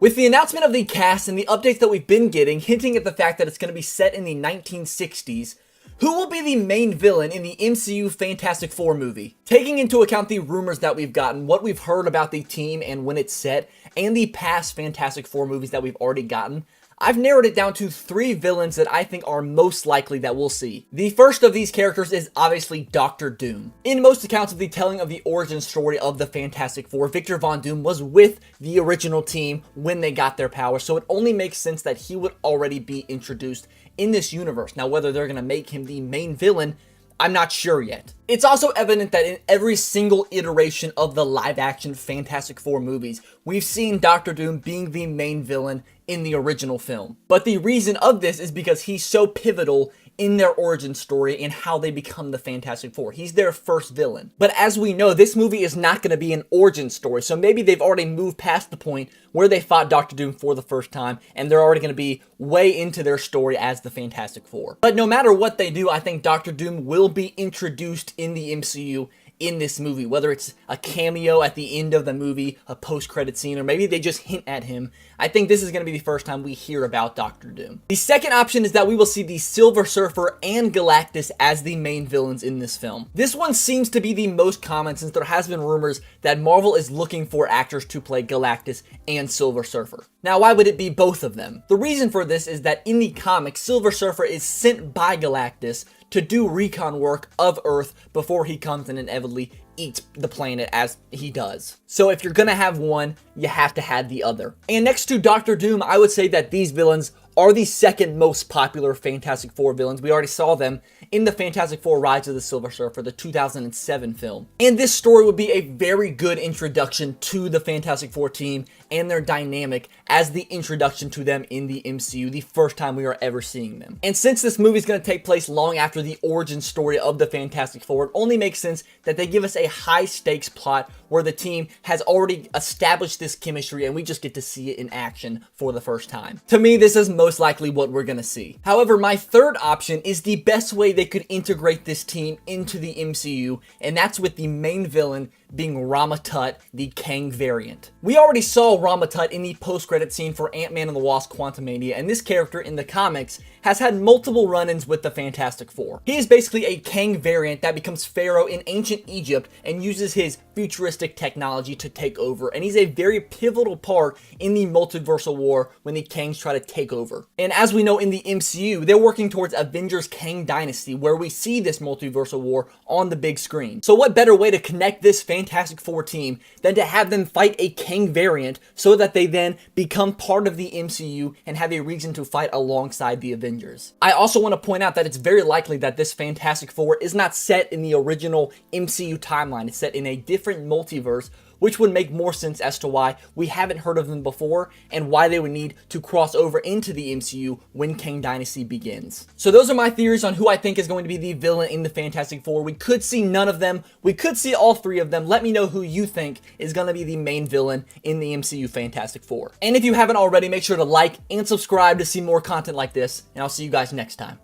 With the announcement of the cast and the updates that we've been getting, hinting at the fact that it's going to be set in the 1960s, who will be the main villain in the MCU Fantastic Four movie? Taking into account the rumors that we've gotten, what we've heard about the team and when it's set, and the past Fantastic Four movies that we've already gotten, I've narrowed it down to 3 villains that I think are most likely that we'll see. The first of these characters is obviously Doctor Doom. In most accounts of the telling of the origin story of the Fantastic Four, Victor Von Doom was with the original team when they got their power, so it only makes sense that he would already be introduced in this universe. Now, whether they're going to make him the main villain, I'm not sure yet. It's also evident that in every single iteration of the live-action Fantastic Four movies, we've seen Doctor Doom being the main villain in the original film. But the reason of this is because he's so pivotal in their origin story and how they become the Fantastic Four. He's their first villain. But as we know, this movie is not going to be an origin story, so maybe they've already moved past the point where they fought Doctor Doom for the first time, and they're already going to be way into their story as the Fantastic Four. But no matter what they do, I think Doctor Doom will be introduced in the MCU in this movie, whether it's a cameo at the end of the movie, a post-credit scene, or maybe they just hint at him. I think this is going to be the first time we hear about Doctor Doom. The second option is that we will see the Silver Surfer and Galactus as the main villains in this film. This one seems to be the most common since there has been rumors that Marvel is looking for actors to play Galactus and Silver Surfer. Now, why would it be both of them? The reason for this is that in the comics, Silver Surfer is sent by Galactus to do recon work of Earth before he comes and inevitably eats the planet as he does. So if you're gonna have one, you have to have the other. And next to Doctor Doom, I would say that these villains are the second most popular Fantastic Four villains. We already saw them in the Fantastic Four Rise of the Silver Surfer, the 2007 film. And this story would be a very good introduction to the Fantastic Four team and their dynamic as the introduction to them in the MCU, the first time we are ever seeing them. And since this movie is going to take place long after the origin story of the Fantastic Four, it only makes sense that they give us a high stakes plot where the team has already established this chemistry and we just get to see it in action for the first time. To me, this is most likely what we're going to see. However, my third option is the best way they could integrate this team into the MCU, and that's with the main villain being Rama Tut, the Kang variant. We already saw Rama Tut in the post-credit scene for Ant-Man and the Wasp: Quantumania, and this character in the comics has had multiple run-ins with the Fantastic Four. He is basically a Kang variant that becomes Pharaoh in ancient Egypt and uses his futuristic technology to take over, and he's a very pivotal part in the multiversal war when the Kangs try to take over. And as we know in the MCU, they're working towards Avengers Kang Dynasty, where we see this multiversal war on the big screen. So what better way to connect this Fantastic Four team than to have them fight a Kang variant so that they then become part of the MCU and have a reason to fight alongside the Avengers. I also want to point out that it's very likely that this Fantastic Four is not set in the original MCU timeline. It's set in a different multiverse, which would make more sense as to why we haven't heard of them before and why they would need to cross over into the MCU when Kang Dynasty begins. So those are my theories on who I think is going to be the villain in the Fantastic Four. We could see none of them. We could see all 3 of them. Let me know who you think is going to be the main villain in the MCU Fantastic Four. And if you haven't already, make sure to like and subscribe to see more content like this, and I'll see you guys next time.